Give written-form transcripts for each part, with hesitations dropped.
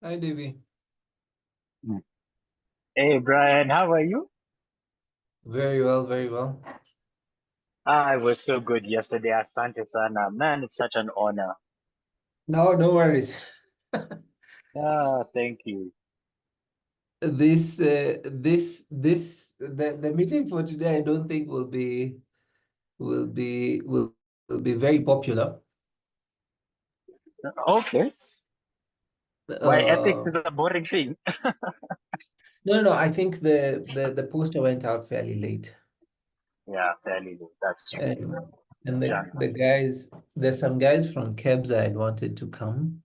Hi, Devi. Mm. Hey Brian, how are you? Very well, very well. I was so good yesterday. Asante sana. Man, it's such an honor. No, no worries. Thank you. The meeting for today, I don't think will be very popular. Okay. Why ethics Uh, is a boring thing? no, I think the poster went out fairly late, Yeah, fairly good. That's true. and and Yeah. there's some guys from Kebs I had wanted to come.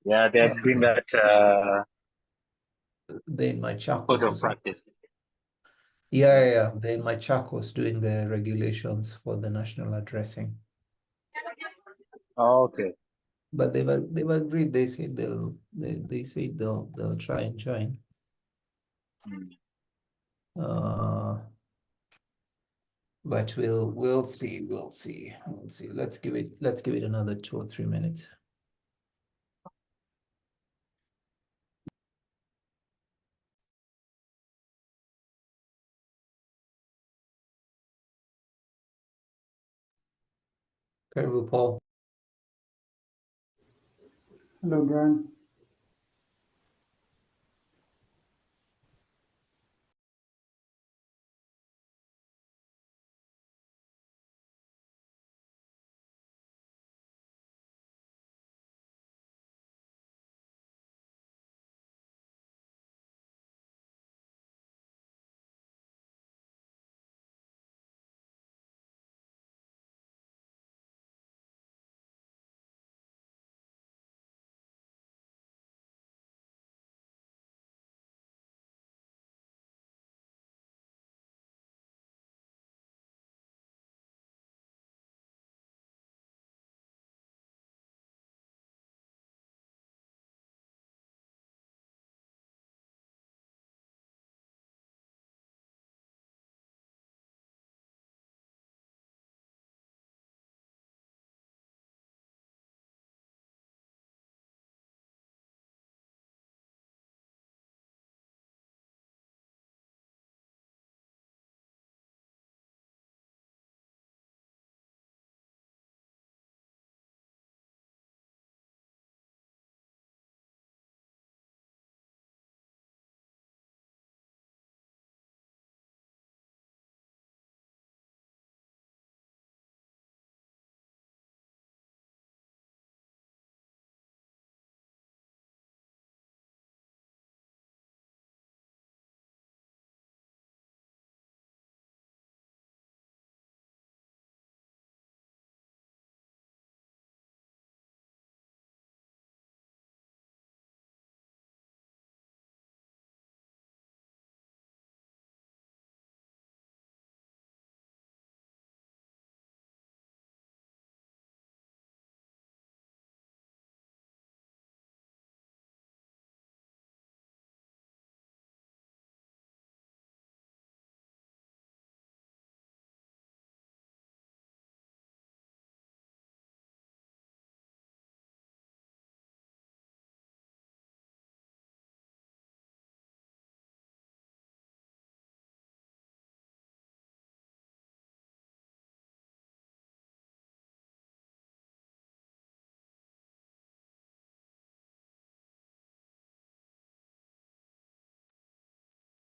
Yeah, they're Uh, doing that they're in my code Chacos or of something. practice. Yeah, Mm. yeah, yeah. They're in my Chacos doing the regulations for the national addressing. Okay. But they've agreed. They said they said they'll try and join. Mm. Uh, but we'll see. We'll see. Let's give it another 2 or 3 minutes. Karibu Paul. Hello, Brian.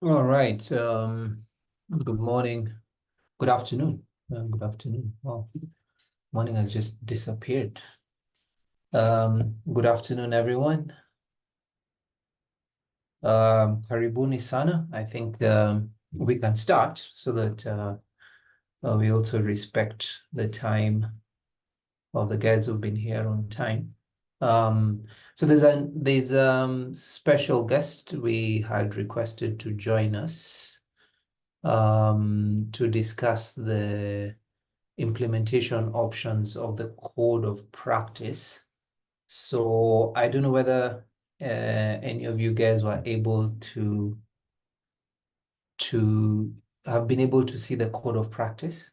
All right. Good morning. Good afternoon. Good afternoon. Well, morning has just disappeared. Good afternoon, everyone. Karibuni sana. I think we can start so that we also respect the time of the guys who've been here on time. So there's special guest we had requested to join us to discuss the implementation options of the code of practice. So I don't know whether any of you guys were able to have been able to see the code of practice.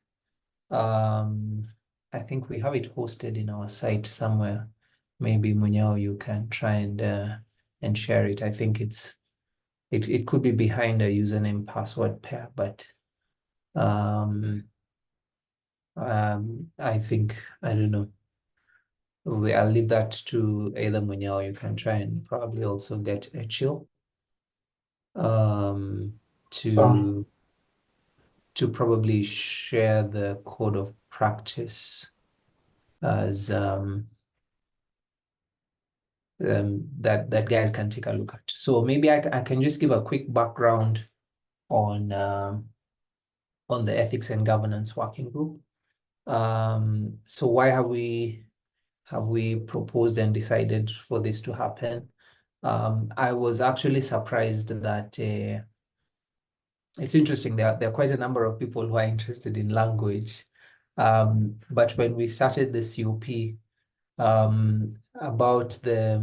Um, I think we have it hosted in our site somewhere. Maybe Munyao, you can try and and share it. I think it could be behind a username password pair, but I think, I don't know. I'll leave that to either Munya, or you can try and probably also get a chill to probably share the code of practice as that guys can take a look at. So maybe I can just give a quick background on the ethics and governance working group. So why have we proposed and decided for this to happen? I was actually surprised that it's interesting. There are quite a number of people who are interested in language. But when we started the COP, about there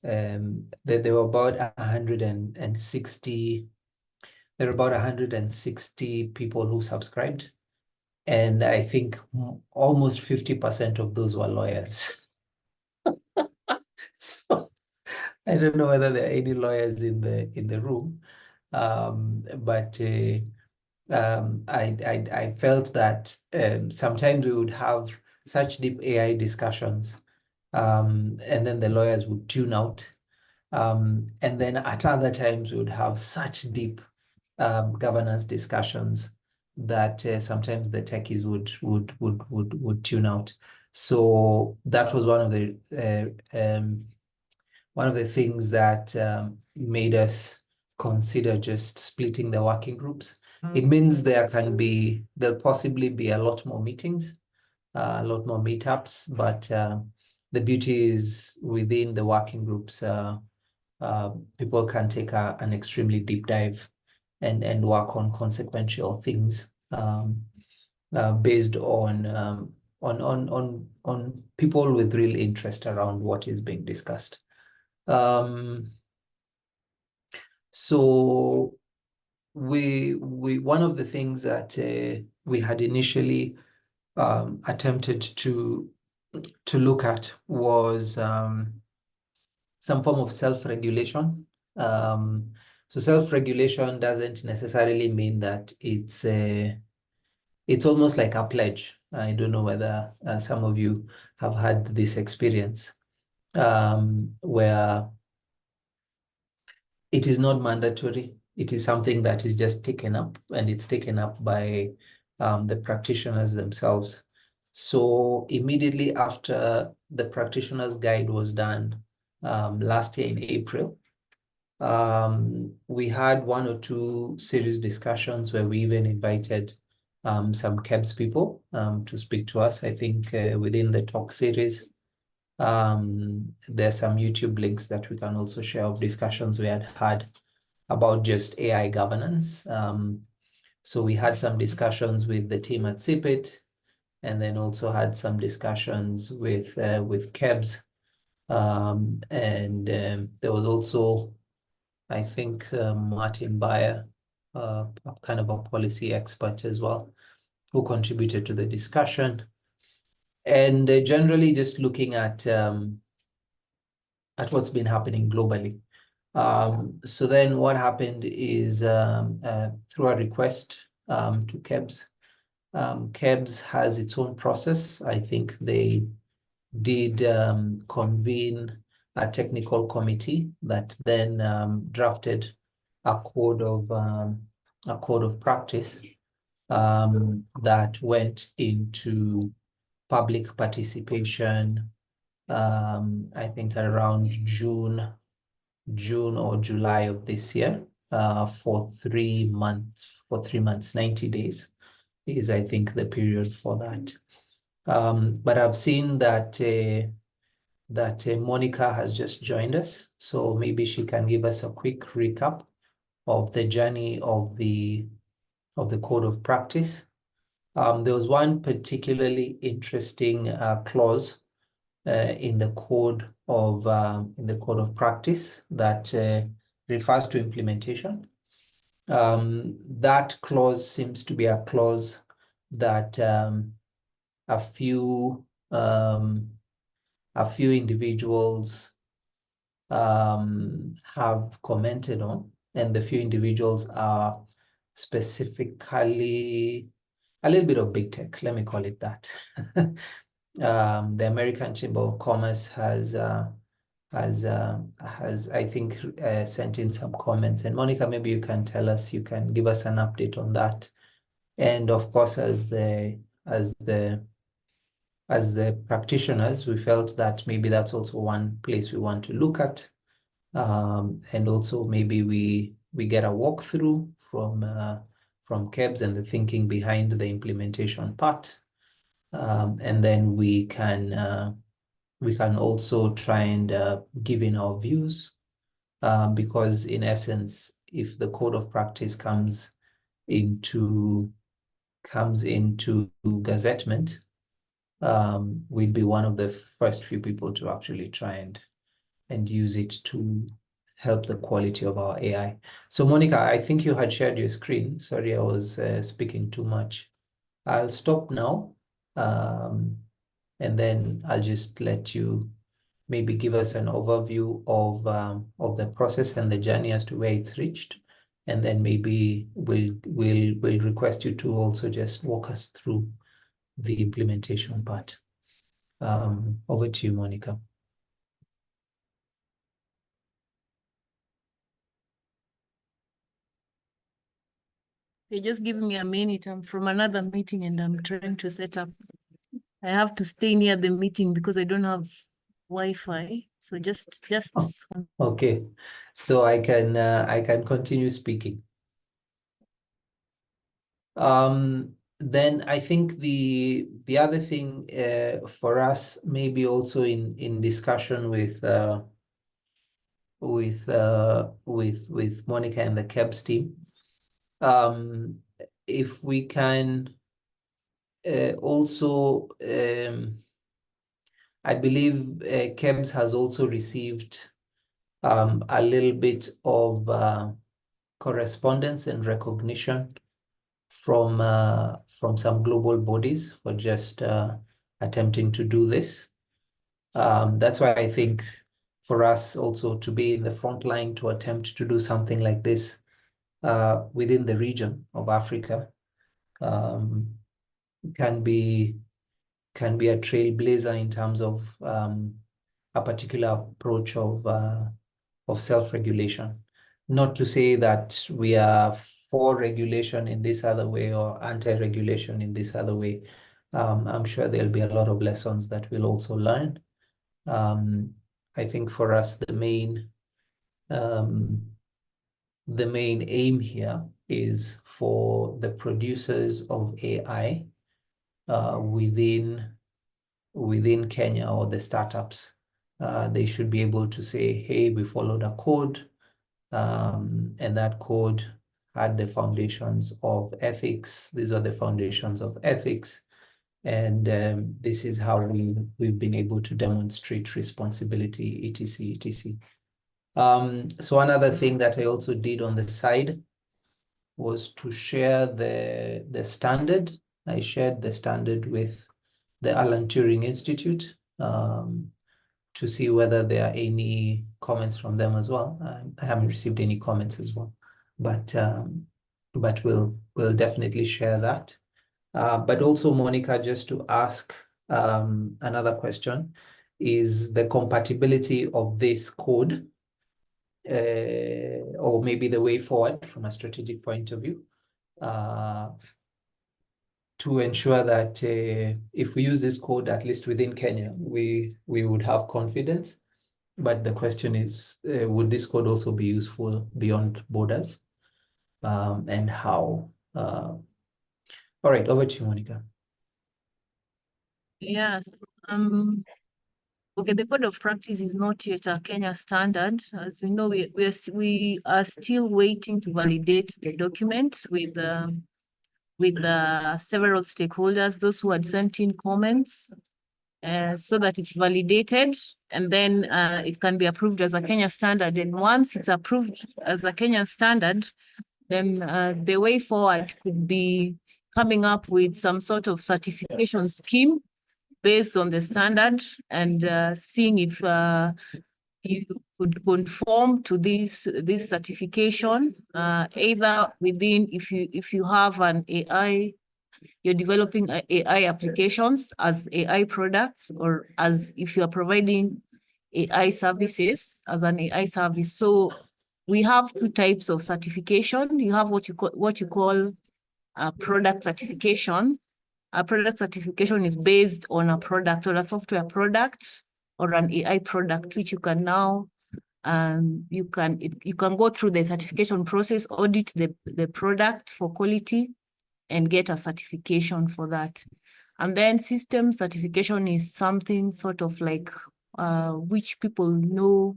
were about 160 people who subscribed, and I think almost 50% of those were lawyers. So I don't know whether there are any lawyers in the room, but I felt that sometimes we would have such deep AI discussions, and then the lawyers would tune out. And then at other times we would have such deep governance discussions that sometimes the techies would tune out. So that was one of the things that made us consider just splitting the working groups. It means there'll possibly be a lot more meetings, a lot more meetups, but the beauty is within the working groups, people can take an extremely deep dive and work on consequential things based on people with real interest around what is being discussed. So one of the things that we had initially attempted to look at was some form of self-regulation. So self-regulation doesn't necessarily mean that it's almost like a pledge. I don't know whether some of you have had this experience where it is not mandatory. It is something that is just taken up, and it's taken up by the practitioners themselves. So immediately after the practitioner's guide was done last year in April, we had one or two serious discussions where we even invited some KEBS people to speak to us. I think within the talk series, there's some YouTube links that we can also share of discussions we had about just AI governance. So we had some discussions with the team at CPIT, and then also had some discussions with KEBS. And there was also, I think, Martin Bayer, kind of a policy expert as well, who contributed to the discussion. And generally just looking at what's been happening globally. So then what happened is through a request to KEBS, KEBS has its own process. I think they did convene a technical committee that then drafted a code of practice that went into public participation. I think around June or July of this year, for 3 months, 90 days is, I think, the period for that. But I've seen that Monica has just joined us, so maybe she can give us a quick recap of the journey of the code of practice. There was one particularly interesting clause in the code of practice that refers to implementation. That clause seems to be a clause that a few individuals have commented on, and the few individuals are specifically a little bit of big tech, let me call it that. The American Chamber of Commerce has I think sent in some comments. And Monica, maybe you can tell us, you can give us an update on that. And of course, as the practitioners, we felt that maybe that's also one place we want to look at. And also maybe we get a walkthrough from KEBS and the thinking behind the implementation part. And then we can also try and give in our views, because in essence, if the code of practice comes into gazettement, we'd be one of the first few people to actually try and use it to help the quality of our AI. So Monica, I think you had shared your screen. Sorry, I was speaking too much. I'll stop now, and then I'll just let you maybe give us an overview of the process and the journey as to where it's reached. And then maybe we'll request you to also just walk us through the implementation part. Over to you, Monica. They just give me a minute. I'm from another meeting and I'm trying to set up. I have to stay near the meeting because I don't have Wi-Fi. So just Okay, so I can continue speaking. Then I think the other thing for us, maybe also in discussion with Monica and the KEBS team, if we can also, I believe KEBS has also received a little bit of correspondence and recognition from some global bodies for just attempting to do this. That's why I think for us also to be in the front line to attempt to do something like this within the region of Africa can be a trailblazer in terms of a particular approach of self-regulation. Not to say that we are for regulation in this other way or anti-regulation in this other way. I'm sure there'll be a lot of lessons that we'll also learn. I think for us, the main aim here is for the producers of AI within Kenya, or the startups. They should be able to say, hey, we followed a code, and that code had the foundations of ethics. These are the foundations of ethics. And this is how we've been able to demonstrate responsibility, etc., etc. So another thing that I also did on the side was to share the standard. I shared the standard with the Alan Turing Institute to see whether there are any comments from them as well. I haven't received any comments as well, but we'll definitely share that. But also, Monica, just to ask another question, is the compatibility of this code, or maybe the way forward from a strategic point of view, to ensure that if we use this code, at least within Kenya, we would have confidence. But the question is, would this code also be useful beyond borders, and how? All right, over to you, Monica. Yes. Okay, the code of practice is not yet a Kenya standard. As we know, we are still waiting to validate the document with several stakeholders, those who had sent in comments, so that it's validated, and then it can be approved as a Kenya standard. And once it's approved as a Kenyan standard, then the way forward could be coming up with some sort of certification scheme based on the standard, and seeing if you could conform to this certification, either within, if you have an AI, you're developing AI applications as AI products, or as if you are providing AI services as an AI service. So we have two types of certification. You have what you call a product certification. A product certification is based on a product or a software product or an AI product, which you can now you can go through the certification process, audit the product for quality, and get a certification for that. And then system certification is something sort of like which people know,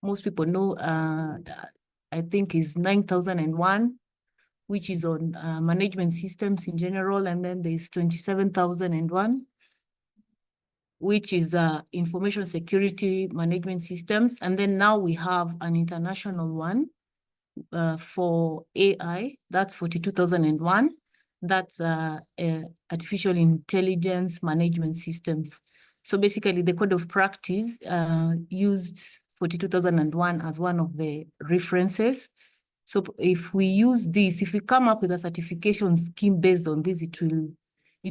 most people know, I think is 9001, which is on management systems in general. And then there's 27001, which is information security management systems. And then now we have an international one for AI, that's 42001. That's artificial intelligence management systems. So basically the code of practice used 42001 as one of the references. So if we use this, if we come up with a certification scheme based on this, it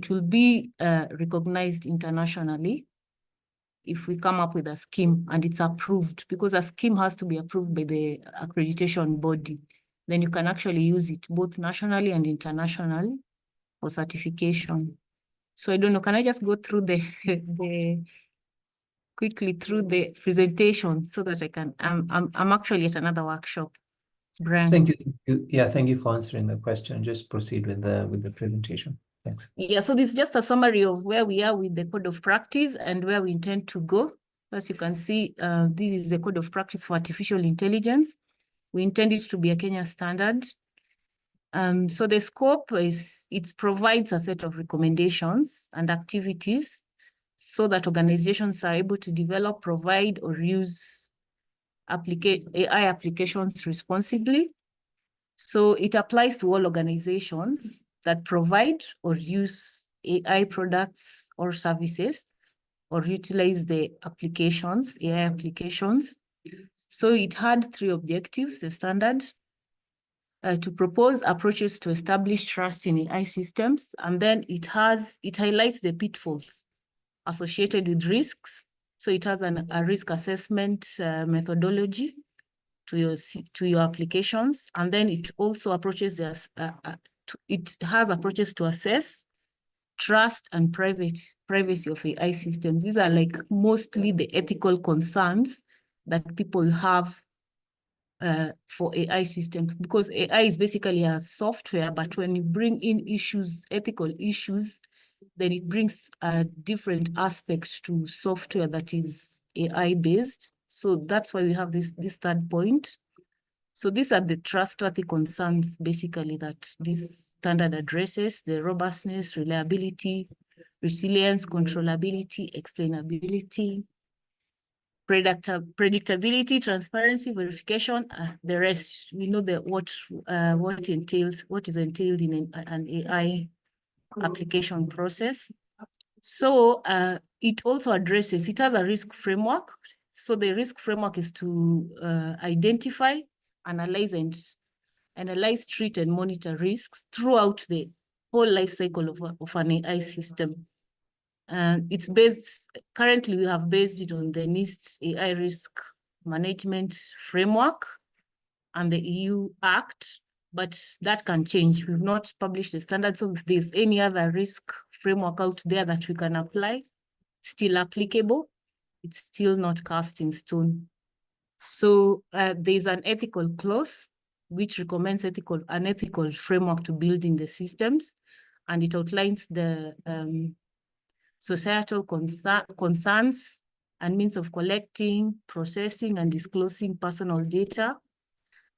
will be recognized internationally. If we come up with a scheme and it's approved, because a scheme has to be approved by the accreditation body, then you can actually use it both nationally and internationally for certification. So I don't know, can I just go through quickly through the presentation so that I can, I'm actually at another workshop. Brian. Thank you. Yeah, thank you for answering the question. Just proceed with the presentation. Thanks. Yeah, so this is just a summary of where we are with the code of practice and where we intend to go. As you can see, this is the code of practice for artificial intelligence. We intend it to be a Kenya standard. So the scope is, it provides a set of recommendations and activities so that organizations are able to develop, provide, or use AI applications responsibly. So it applies to all organizations that provide or use AI products or services or utilize the applications, AI applications. So it had three objectives: the standard, to propose approaches to establish trust in AI systems, and then it highlights the pitfalls associated with risks. So it has a risk assessment methodology to your applications, and then it also approaches it has approaches to assess trust and privacy of AI systems. These are like mostly the ethical concerns that people have for AI systems, because AI is basically a software, but when you bring in issues, ethical issues, then it brings different aspects to software that is AI based. So that's why we have this third point. So these are the trustworthy concerns, basically, that this standard addresses: the robustness, reliability, resilience, controllability, explainability, predictability, transparency, verification. The rest, we know what is entailed in an AI application process. So it also addresses, it has a risk framework. So the risk framework is to identify, analyze, treat, and monitor risks throughout the whole life cycle of an AI system. It's based, currently we have based it on the NIST AI risk management framework and the EU Act, but that can change. We've not published the standard, so if there's any other risk framework out there that we can apply, it's still applicable. It's still not cast in stone. So there's an ethical clause which recommends an ethical framework to build in the systems, and it outlines the societal concerns and means of collecting, processing, and disclosing personal data.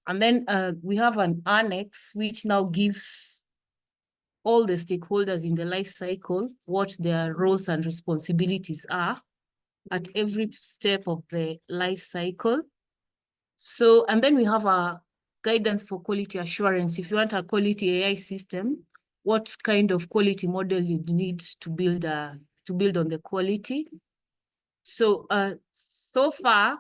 And then we have an annex which now gives all the stakeholders in the life cycle what their roles and responsibilities are at every step of the life cycle. So, and then we have a guidance for quality assurance. If you want a quality AI system, what kind of quality model you need to build on the quality. So, so far,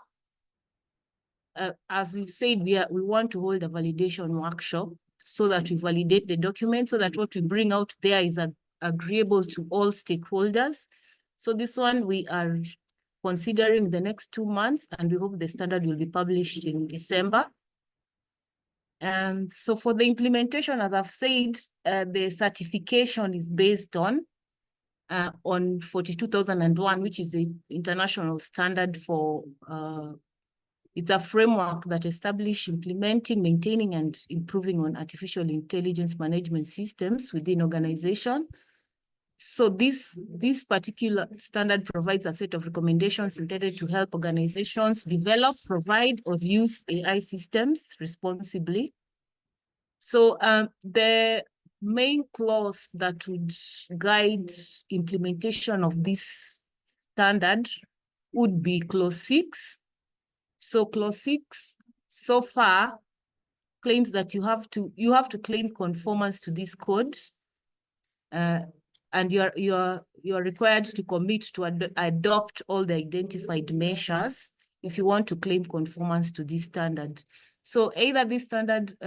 as we've said, we want to hold a validation workshop so that we validate the document, so that what we bring out there is agreeable to all stakeholders. So this one we are considering the next 2 months, and we hope the standard will be published in December. And so for the implementation, as I've said, the certification is based on 42001, which is the international standard for, it's a framework that establishes implementing, maintaining, and improving on artificial intelligence management systems within organization. So this particular standard provides a set of recommendations intended to help organizations develop, provide, or use AI systems responsibly. So the main clause that would guide implementation of this standard would be clause 6. So clause 6 so far claims that you have to claim conformance to this code, and you're required to commit to adopt all the identified measures if you want to claim conformance to this standard. So either this standard,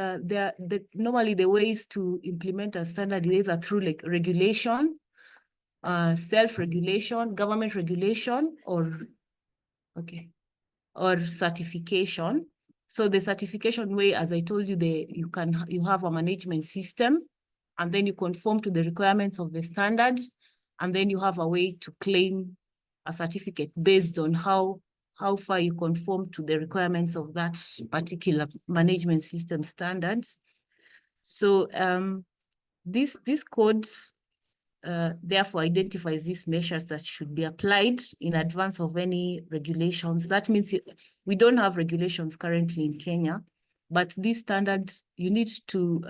normally the ways to implement a standard is either through like regulation, self-regulation, government regulation, or certification. So the certification way, as I told you, you have a management system, and then you conform to the requirements of the standard, and then you have a way to claim a certificate based on how far you conform to the requirements of that particular management system standard. So this code therefore identifies these measures that should be applied in advance of any regulations. That means we don't have regulations currently in Kenya, but this standard, you need to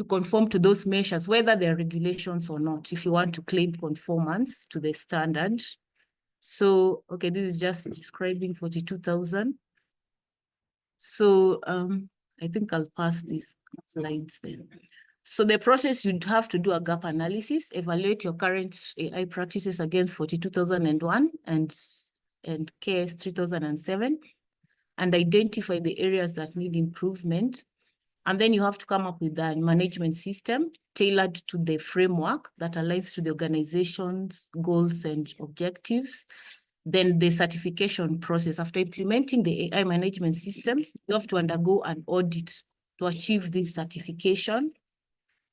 conform to those measures, whether they're regulations or not, if you want to claim conformance to the standard. So, okay, this is just describing 42,000. So I think I'll pass these slides then. So the process, you'd have to do a gap analysis, evaluate your current AI practices against 42001 and KS 3007, and identify the areas that need improvement. And then you have to come up with a management system tailored to the framework that aligns to the organization's goals and objectives. Then the certification process. After implementing the AI management system, you have to undergo an audit to achieve this certification.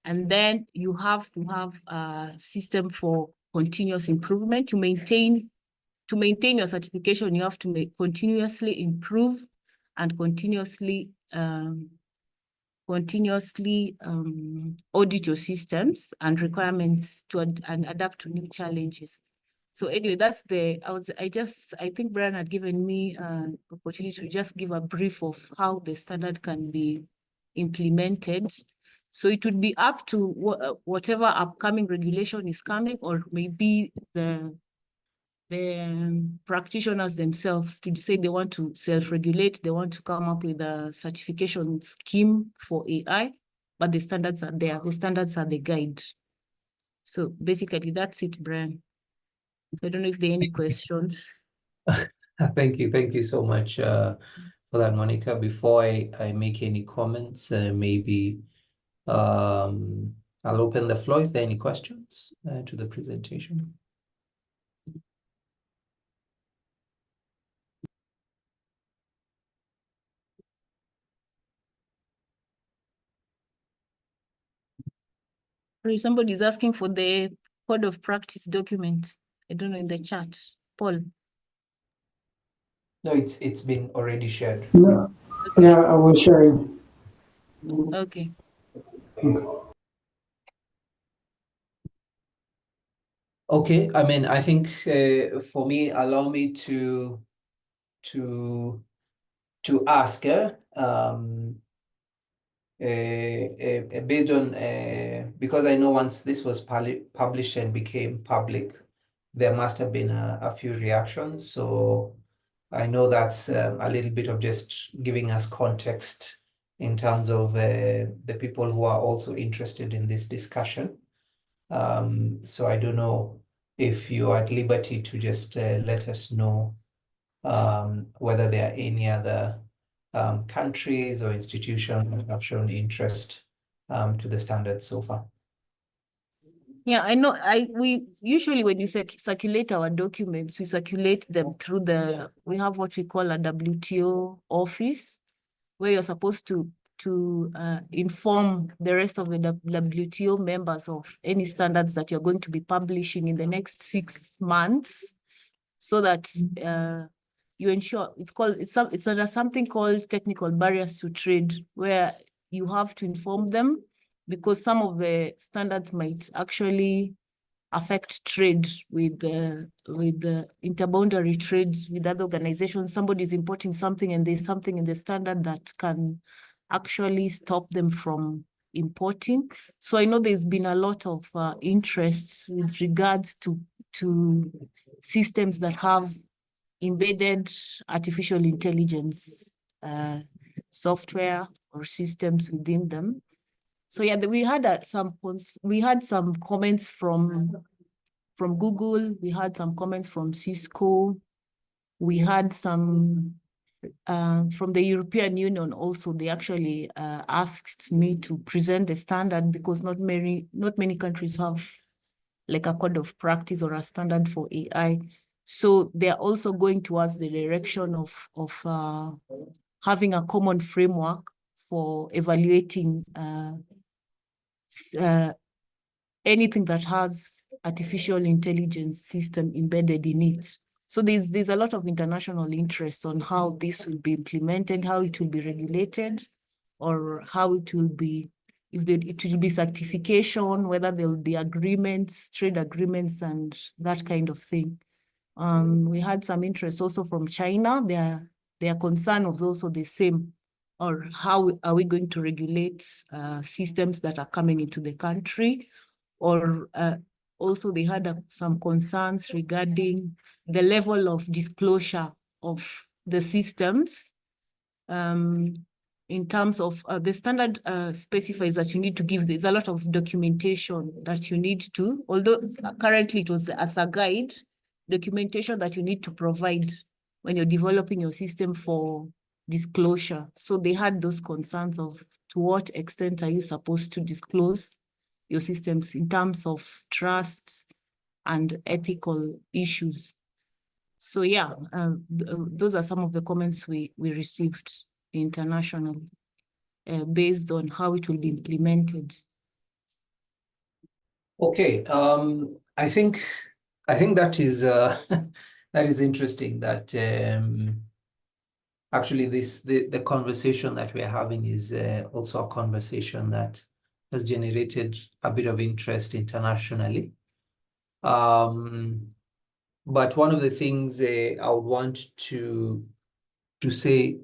And then you have to have a system for continuous improvement. To maintain your certification, you have to continuously improve and continuously audit your systems and requirements and adapt to new challenges. So anyway, that's I think Brian had given me an opportunity to just give a brief of how the standard can be implemented. So it would be up to whatever upcoming regulation is coming, or maybe the practitioners themselves to decide they want to self-regulate, they want to come up with a certification scheme for AI, but the standards are there. The standards are the guide. So basically that's it, Brian. I don't know if there are any questions. Thank you so much for that, Monica. Before I make any comments, maybe I'll open the floor if there are any questions to the presentation. Somebody's asking for the code of practice document. I don't know, in the chat. Paul. No, it's been already shared. No, Okay. yeah, I was sharing. Okay. Okay, I mean, I think for me, allow me to ask based on because I know once this was published and became public, there must have been a few reactions. So I know that's a little bit of just giving us context in terms of the people who are also interested in this discussion. So I don't know if you're at liberty to just let us know whether there are any other countries or institutions that have shown interest to the standards so far. Yeah, I know. We usually, when you circulate our documents, we circulate them through we have what we call a WTO office, where you're supposed to inform the rest of the WTO members of any standards that you're going to be publishing in the next 6 months, so that you ensure it's under something called technical barriers to trade, where you have to inform them, because some of the standards might actually affect trade with the interboundary trade with other organizations. Somebody's importing something and there's something in the standard that can actually stop them from importing. So I know there's been a lot of interest with regards to systems that have embedded artificial intelligence software or systems within them. So yeah, we had some comments from Google. We had some comments from Cisco. We had some from the European Union also. They actually asked me to present the standard, because not many countries have like a code of practice or a standard for AI. So they're also going towards the direction of having a common framework for evaluating anything that has artificial intelligence system embedded in it. So there's a lot of international interest on how this will be implemented, how it will be regulated, or how it will be, it will be certification, whether there will be agreements, trade agreements, and that kind of thing. We had some interest also from China. Their concern was also the same, or how are we going to regulate systems that are coming into the country? Or also they had some concerns regarding the level of disclosure of the systems. In terms of the standard specifies that you need to give, there's a lot of documentation that you need to, although currently it was as a guide, documentation that you need to provide when you're developing your system for disclosure. So they had those concerns of, to what extent are you supposed to disclose your systems in terms of trust and ethical issues. So yeah, those are some of the comments we received internationally based on how it will be implemented. Okay, I think that is that is interesting. That actually the conversation that we're having is also a conversation that has generated a bit of interest internationally. But one of the things I would want to say,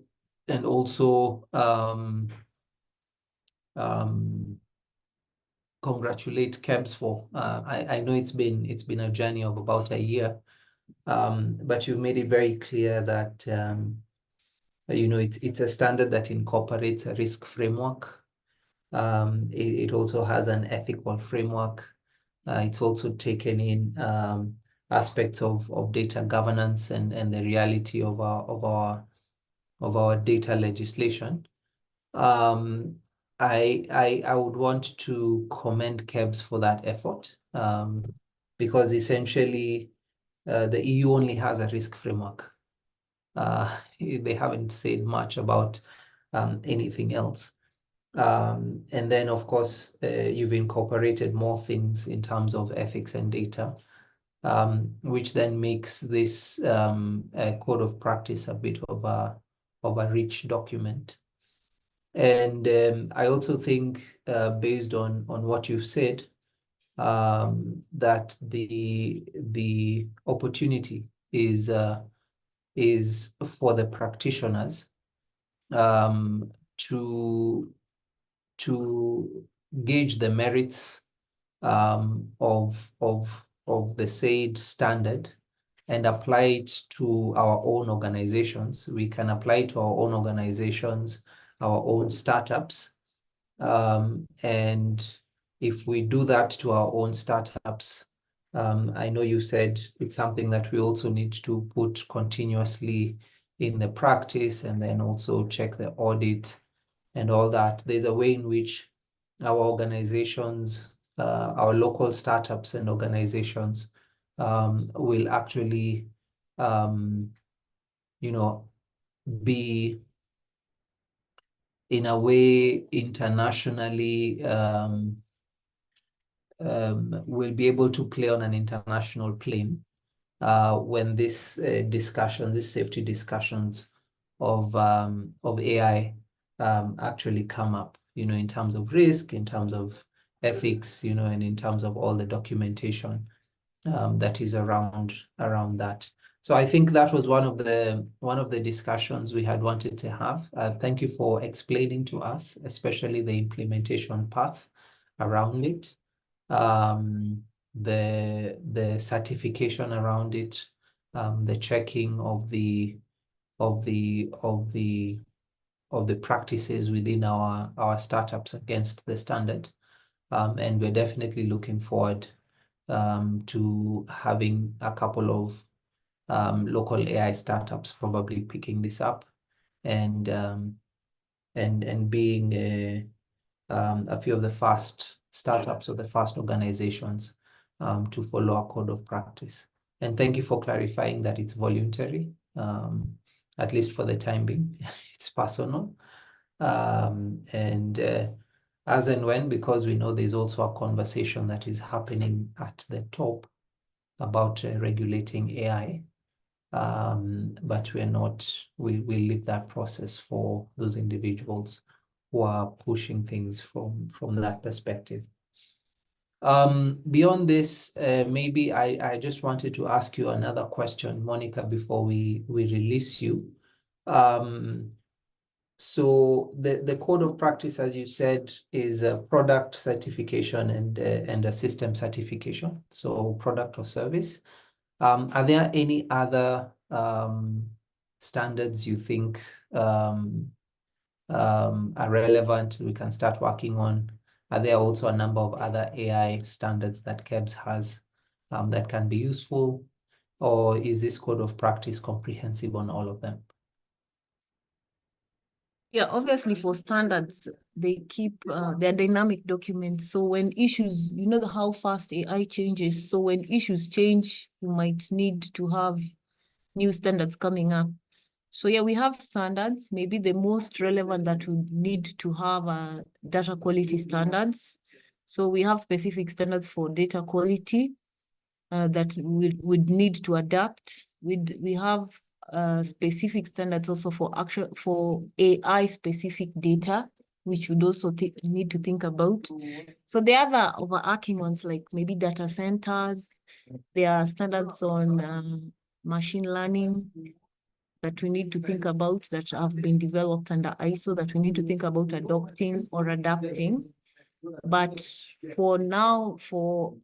and also congratulate KEBS for. I know it's been a journey of about a year, but you've made it very clear that it's a standard that incorporates a risk framework. It also has an ethical framework. It's also taken in aspects of data governance and the reality of our data legislation. I would want to commend KEBS for that effort, because essentially the EU only has a risk framework. They haven't said much about anything else. And then, of course, you've incorporated more things in terms of ethics and data, which then makes this code of practice a bit of a rich document. And I also think, based on what you've said, that the opportunity is for the practitioners to gauge the merits of the said standard and apply it to our own organizations. We can apply it to our own organizations, our own startups. And if we do that to our own startups, I know you said it's something that we also need to put continuously in the practice and then also check the audit and all that. There's a way in which our organizations, our local startups and organizations will actually, be in a way internationally, will be able to play on an international plane when this safety discussions of AI actually come up, in terms of risk, in terms of ethics, and in terms of all the documentation that is around that. So I think that was one of the discussions we had wanted to have. Thank you for explaining to us, especially the implementation path around it, the certification around it, the checking of the practices within our startups against the standard, and we're definitely looking forward to having a couple of local AI startups probably picking this up and being a few of the first startups or the first organizations to follow our code of practice. And thank you for clarifying that it's voluntary, at least for the time being. It's personal. As and when, because we know there's also a conversation that is happening at the top about regulating AI. But we'll leave that process for those individuals who are pushing things from that perspective. Beyond this, maybe I just wanted to ask you another question, Monica, before we release you. So the code of practice, as you said, is a product certification and a system certification, so product or service. Are there any other standards you think are relevant we can start working on? Are there also a number of other AI standards that KEBS has that can be useful? Or is this code of practice comprehensive on all of them? Yeah, obviously for standards, they keep their dynamic documents. So when issues, you know how fast AI changes. So when issues change, you might need to have new standards coming up. So yeah, we have standards. Maybe the most relevant that we need to have are data quality standards. So we have specific standards for data quality that we would need to adapt. We have specific standards also for AI specific data, which would also need to think about. So the other overarching ones, like maybe data centers, there are standards on machine learning that we need to think about that have been developed under ISO that we need to think about adopting or adapting. But for now, for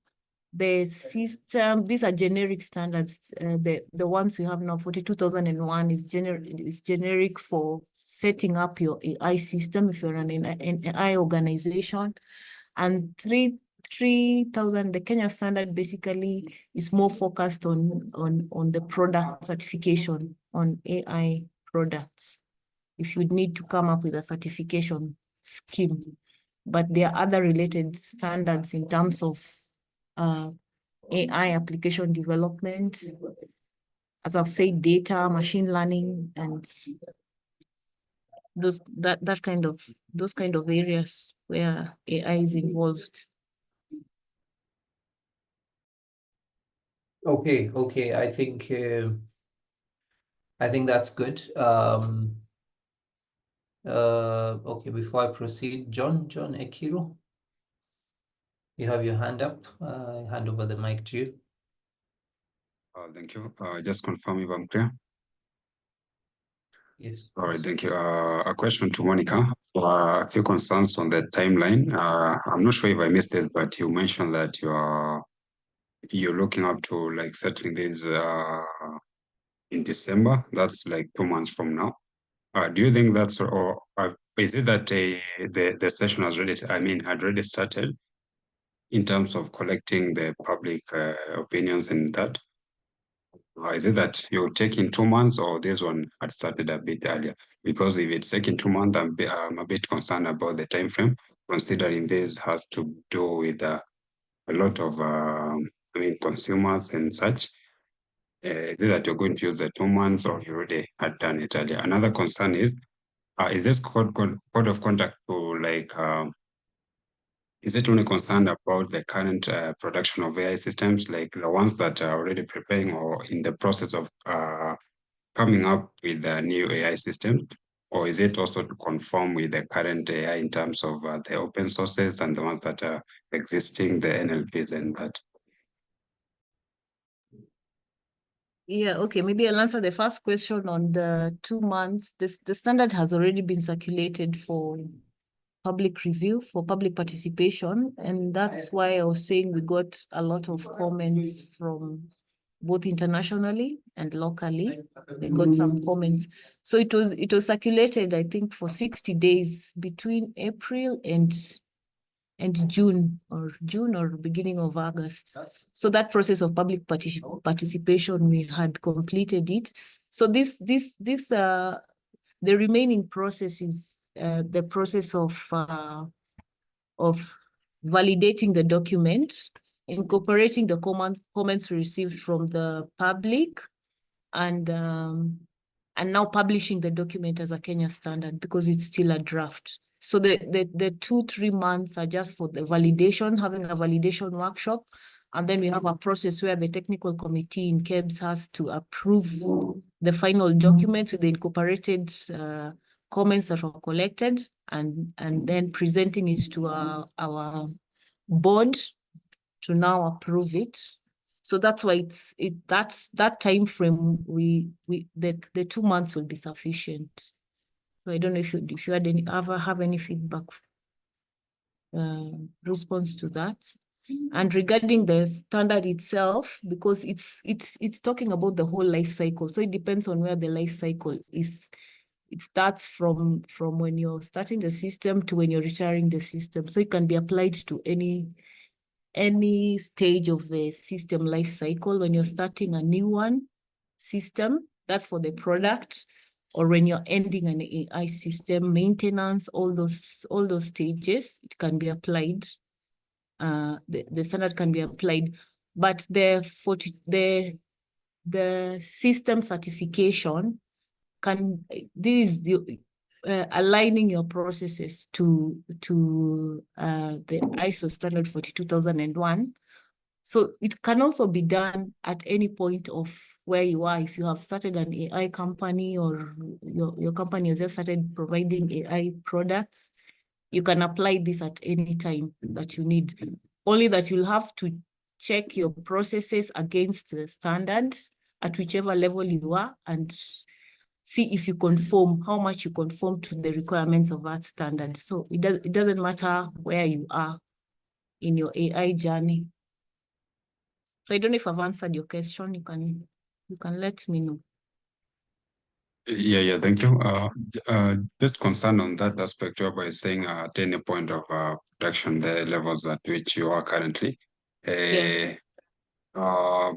the system, these are generic standards. The ones we have now, 42001 is generic for setting up your AI system if you're an AI organization. And 3000, the Kenya standard basically is more focused on the product certification on AI products. If you need to come up with a certification scheme, but there are other related standards in terms of AI application development, as I've said, data, machine learning, and those kind of areas where AI is involved. Okay. I think that's good. Okay, before I proceed, John Ekiro, you have your hand up. Hand over the mic to you. Thank you. Just confirm if I'm clear. Yes. All right, thank you. A question to Monica. A few concerns on the timeline. I'm not sure if I missed it, but you mentioned that you're looking up to like settling this in December. That's like 2 months from now. Do you think that's, or is it that the session had already started? in terms of collecting the public opinions in that? Is it that you're taking 2 months, or this one had started a bit earlier? Because if it's taking 2 months, I'm a bit concerned about the time frame, considering this has to do with a lot of consumers and such. Is it that you're going to use the 2 months, or you already had done it earlier? Another concern is this code of conduct to is it only concerned about the current production of AI systems, like the ones that are already preparing or in the process of coming up with the new AI systems? Or is it also to conform with the current AI in terms of the open sources and the ones that are existing, the NLPs and that? Yeah, okay, maybe I'll answer the first question on the 2 months. The standard has already been circulated for public review, for public participation, and that's why I was saying we got a lot of comments from both internationally and locally. We got some comments. So it was circulated, I think, for 60 days between April and June or beginning of August. So that process of public participation, we had completed it. So the remaining process is the process of validating the document, incorporating the comments received from the public, and now publishing the document as a Kenya standard, because it's still a draft. So the 2-3 months are just for the validation, having a validation workshop. And then we have a process where the technical committee in KEBS has to approve the final document with the incorporated comments that were collected, and then presenting it to our board to now approve it. So that's why that's that time frame. The 2 months will be sufficient. So I don't know if you had have any feedback response to that. And regarding the standard itself, because it's talking about the whole life cycle, so it depends on where the life cycle is. It starts from when you're starting the system to when you're retiring the system. So it can be applied to any stage of the system life cycle. When you're starting a new system, that's for the product, or when you're ending an AI system, maintenance, all those stages, it can be applied. The standard can be applied, but the system certification this is the aligning your processes to the ISO standard 42001. So it can also be done at any point of where you are. If you have started an AI company, or your company has just started providing AI products, you can apply this at any time that you need. Only that you'll have to check your processes against the standard at whichever level you are, and see if you conform, how much you conform to the requirements of that standard. So it doesn't matter where you are in your AI journey. So I don't know if I've answered your question. You can let me know. Yeah, thank you. Just concerned on that aspect whereby saying at any point of production, the levels at which you are currently. Yeah. A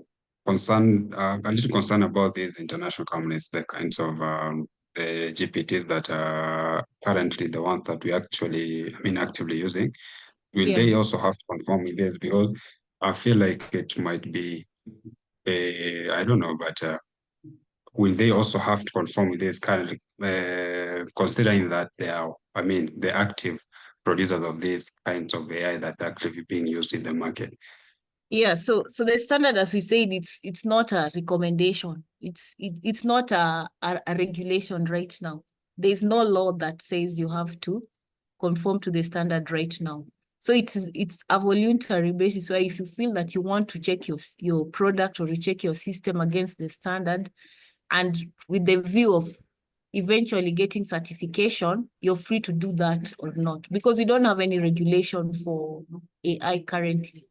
little concerned about these international companies, the kinds of the GPTs that are currently the ones that we actually, actively using. Will they also have to conform with this? Because I feel like it might be, I don't know, but will they also have to conform with this currently, considering that they are, the active producers of these kinds of AI that are actively being used in the market? Yeah, so the standard, as we said, it's not a recommendation. It's not a regulation right now. There's no law that says you have to conform to the standard right now. So it's a voluntary basis, where if you feel that you want to check your product or you check your system against the standard, and with the view of eventually getting certification, you're free to do that or not, because we don't have any regulation for AI currently.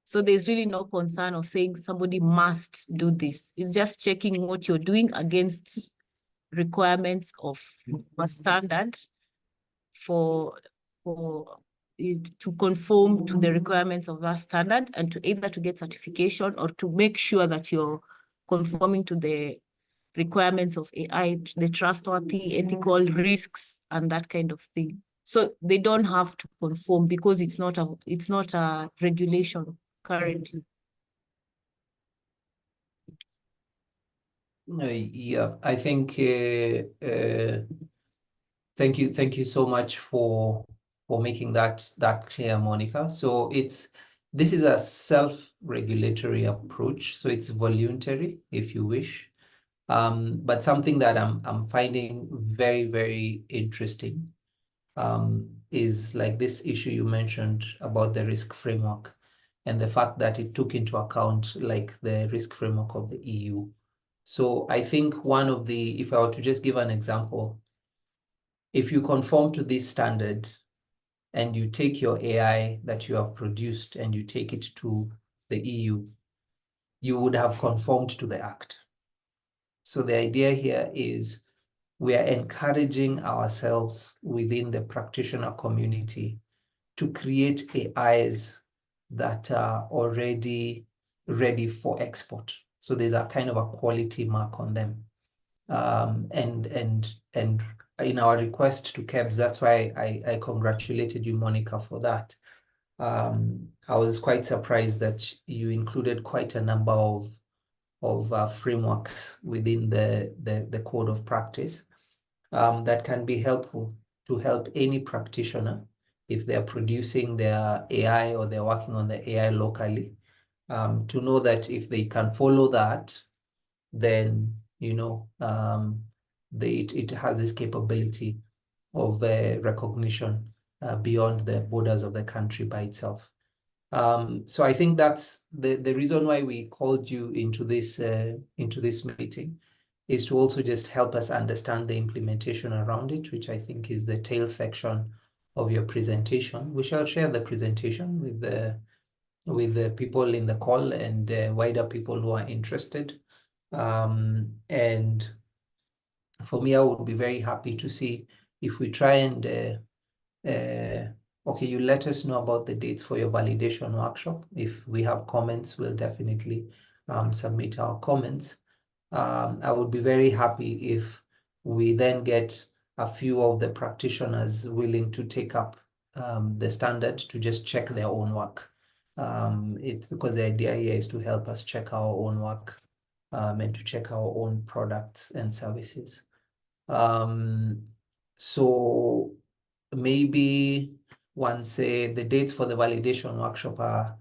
So there's really no concern of saying somebody must do this. It's just checking what you're doing against requirements of a standard for to conform to the requirements of that standard, and to either to get certification or to make sure that you're conforming to the requirements of AI, the trustworthy, ethical risks, and that kind of thing. So they don't have to conform because it's not a regulation currently. Yeah, I think thank you so much for making that clear, Monica. So this is a self-regulatory approach, so it's voluntary if you wish. But something that I'm finding very, very interesting is like this issue you mentioned about the risk framework and the fact that it took into account like the risk framework of the EU. So I think if I were to just give an example, if you conform to this standard and you take your AI that you have produced and you take it to the EU, you would have conformed to the Act. So the idea here is we are encouraging ourselves within the practitioner community to create AIs that are already ready for export. So there's a kind of a quality mark on them. And in our request to KEBS, that's why I congratulated you, Monica, for that. I was quite surprised that you included quite a number of frameworks within the code of practice that can be helpful to help any practitioner if they're producing their AI or they're working on the AI locally, to know that if they can follow that, then it has this capability of recognition beyond the borders of the country by itself. So I think that's the reason why we called you into this meeting, is to also just help us understand the implementation around it, which I think is the tail section of your presentation. We shall share the presentation with the people in the call and wider people who are interested. And for me, I would be very happy to see if we try and okay, you let us know about the dates for your validation workshop. If we have comments, we'll definitely submit our comments. I would be very happy if we then get a few of the practitioners willing to take up the standard to just check their own work. It's because the idea here is to help us check our own work and to check our own products and services. So maybe once the dates for the validation workshop are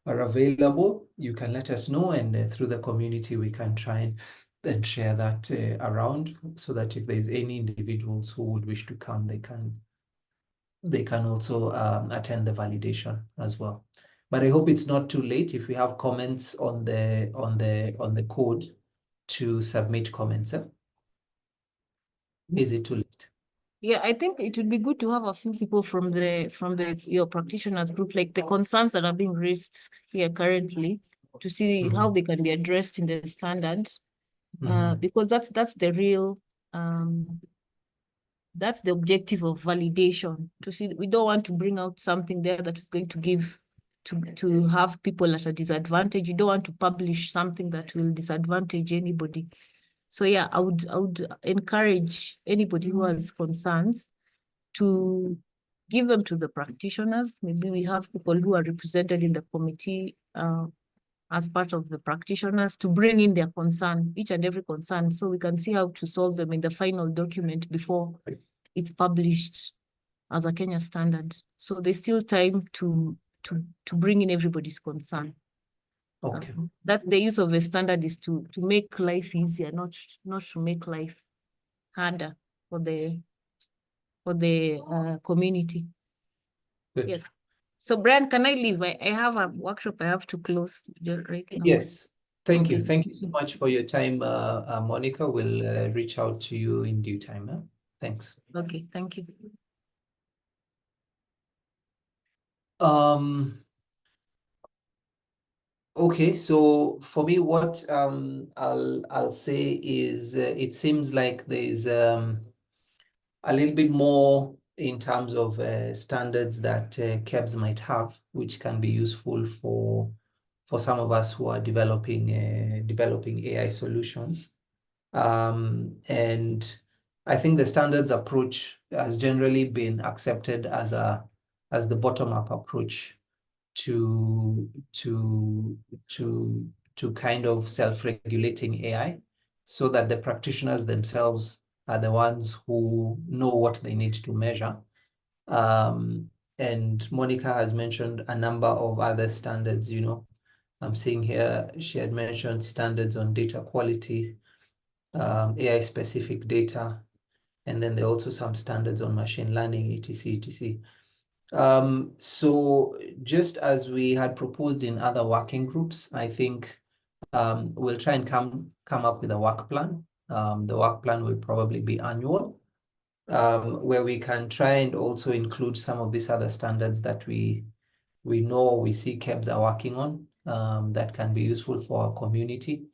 available, you can let us know, and through the community we can try and then share that around, so that if there's any individuals who would wish to come, they can also attend the validation as well. But I hope it's not too late if we have comments on the code to submit comments. Is it too late? Yeah, I think it would be good to have a few people from your practitioners group, like the concerns that are being raised here currently, to see how they can be addressed in the standard, because that's the real that's the objective of validation. To see, we don't want to bring out something there that is going to give to have people at a disadvantage. You don't want to publish something that will disadvantage anybody. So yeah, I would encourage anybody who has concerns to give them to the practitioners. Maybe we have people who are represented in the committee as part of the practitioners to bring in their concern, each and every concern, so we can see how to solve them in the final document before it's published as a Kenya standard. So there's still time to bring in everybody's concern. Okay. That the use of a standard is to make life easier, not to make life harder for the community. Good. Yes. So Brian, can I leave? I have a workshop I have to close right now. Yes. Thank you. Okay. Thank you so much for your time, Monica. We'll reach out to you in due time. Thanks. Okay, thank you. Okay, so for me, what I'll say is it seems like there's a little bit more in terms of standards that KEBS might have, which can be useful for some of us who are developing AI solutions. And I think the standards approach has generally been accepted as the bottom-up approach to kind of self-regulating AI, so that the practitioners themselves are the ones who know what they need to measure. And Monica has mentioned a number of other standards. I'm seeing here she had mentioned standards on data quality, AI-specific data, and then there are also some standards on machine learning, etc., etc. So just as we had proposed in other working groups, I think we'll try and come up with a work plan. The work plan will probably be annual, where we can try and also include some of these other standards that we see KEBS are working on, that can be useful for our community,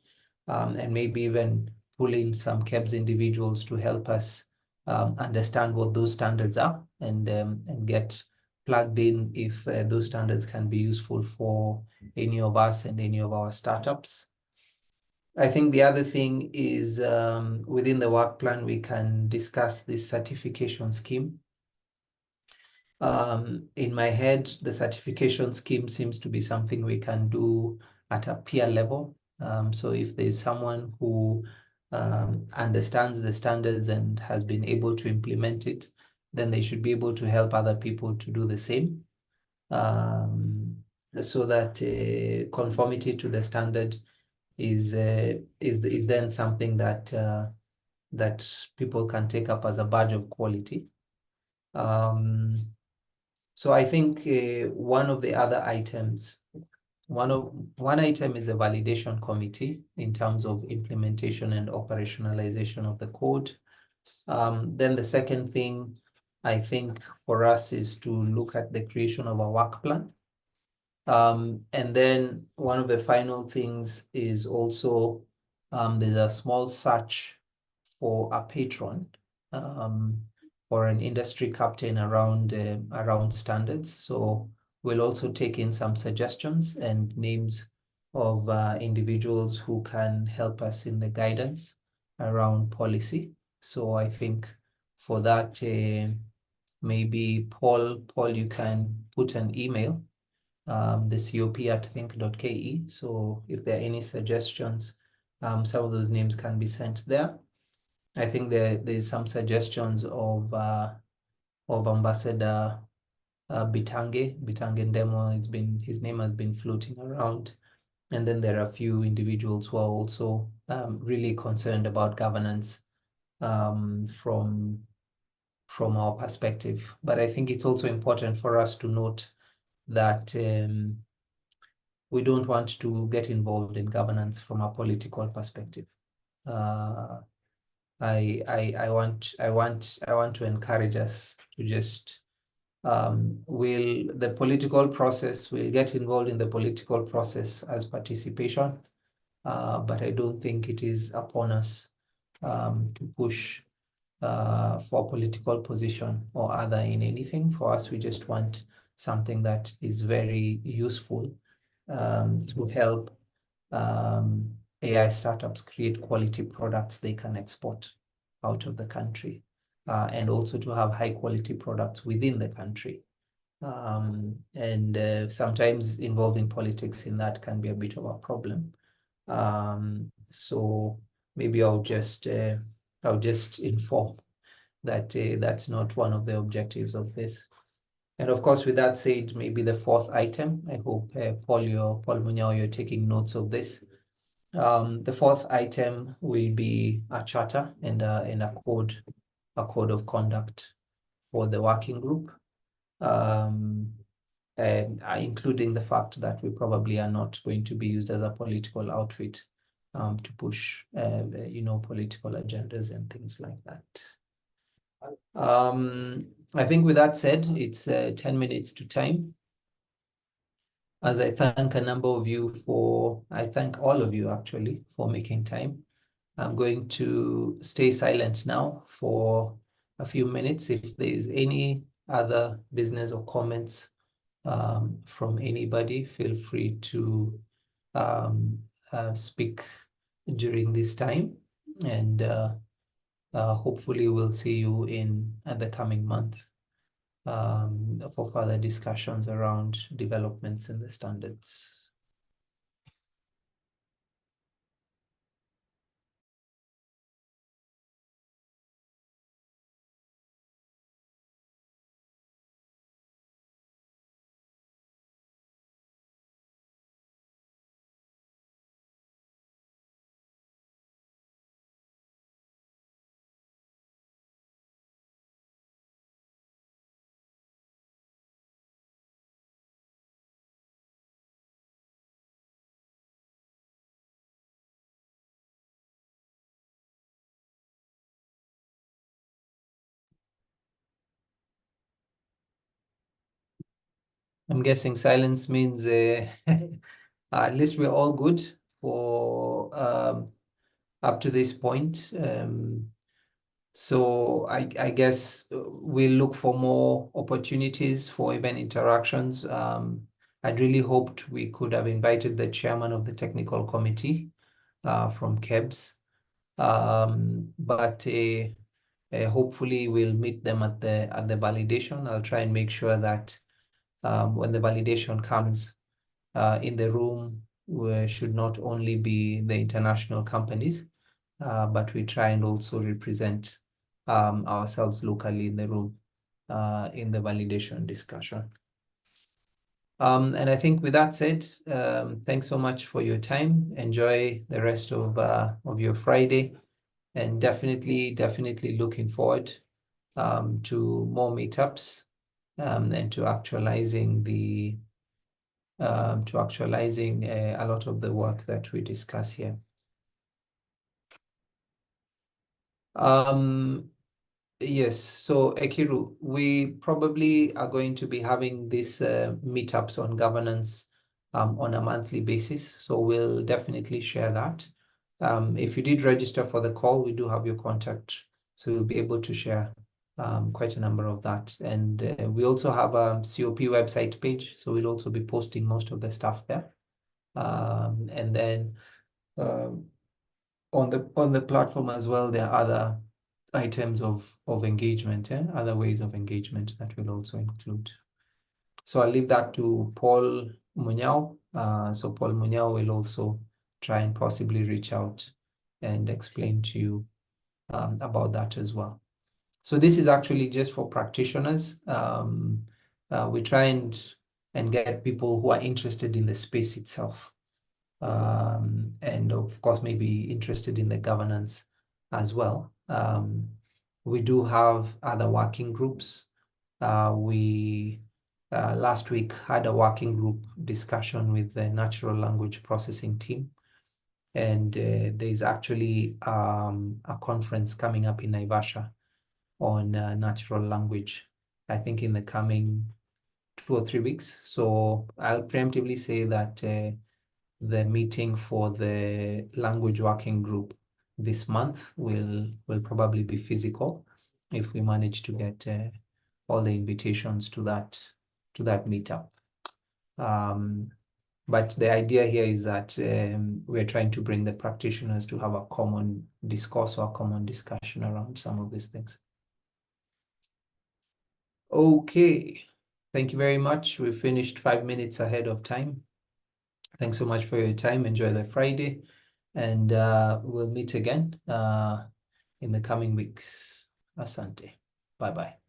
and maybe even pull in some KEBS individuals to help us understand what those standards are, and get plugged in if those standards can be useful for any of us and any of our startups. I think the other thing is, within the work plan, we can discuss this certification scheme. In my head, the certification scheme seems to be something we can do at a peer level. So if there's someone who understands the standards and has been able to implement it, then they should be able to help other people to do the same. So that conformity to the standard is then something that people can take up as a badge of quality. So I think one of the other items, one item is a validation committee in terms of implementation and operationalization of the code. Then the second thing I think for us is to look at the creation of a work plan. And then one of the final things is also there's a small search for a patron, or an industry captain around standards. So we'll also take in some suggestions and names of individuals who can help us in the guidance around policy. So I think for that, maybe Paul, you can put an email, the cop@think.ke. So if there are any suggestions, some of those names can be sent there. I think there's some suggestions of Ambassador Bitange Ndemo. His name has been floating around, and then there are a few individuals who are also really concerned about governance from our perspective. But I think it's also important for us to note that we don't want to get involved in governance from a political perspective. I want to encourage us to just we'll get involved in the political process as participation, but I don't think it is upon us to push for political position or other in anything. For us, we just want something that is very useful to help AI startups create quality products they can export out of the country, and also to have high quality products within the country. And sometimes involving politics in that can be a bit of a problem. So maybe I'll just inform that that's not one of the objectives of this. And of course, with that said, maybe the fourth item, I hope Paul Munyao, you're taking notes of this. The fourth item will be a charter and a code of conduct for the working group, and including the fact that we probably are not going to be used as a political outfit to push political agendas and things like that. I think with that said, it's 10 minutes to time. As I thank a number of you I thank all of you actually for making time. I'm going to stay silent now for a few minutes. If there is any other business or comments from anybody, feel free to speak during this time, and hopefully we'll see you in the coming month for further discussions around developments in the standards. I'm guessing silence means at least we're all good for up to this point. So I guess we'll look for more opportunities for event interactions. I'd really hoped we could have invited the chairman of the technical committee from KEBS, but hopefully we'll meet them at the validation. I'll try and make sure that when the validation comes in the room, we should not only be the international companies, but we try and also represent ourselves locally in the room in the validation discussion. And I think with that said, thanks so much for your time. Enjoy the rest of your Friday, and definitely looking forward to more meetups and to actualizing a lot of the work that we discuss here. Yes, so Ekiru, we probably are going to be having these meetups on governance on a monthly basis, so we'll definitely share that. If you did register for the call, we do have your contact, so we'll be able to share quite a number of that. And we also have a COP website page, so we'll also be posting most of the stuff there. And then on the platform as well, there are other items of engagement, other ways of engagement that we'll also include. So I'll leave that to Paul Munyao. So Paul Munyao will also try and possibly reach out and explain to you about that as well. So this is actually just for practitioners. We try and get people who are interested in the space itself. And of course, maybe interested in the governance as well. We do have other working groups. We last week had a working group discussion with the natural language processing team. And there's actually a conference coming up in Naivasha on natural language, I think in the coming 2 or 3 weeks. So I'll preemptively say that the meeting for the language working group this month will probably be physical if we manage to get all the invitations to that meetup. But the idea here is that we're trying to bring the practitioners to have a common discourse or a common discussion around some of these things. Okay, thank you very much. We finished 5 minutes ahead of time. Thanks so much for your time. Enjoy the Friday, and we'll meet again in the coming weeks. Asante. Bye-bye.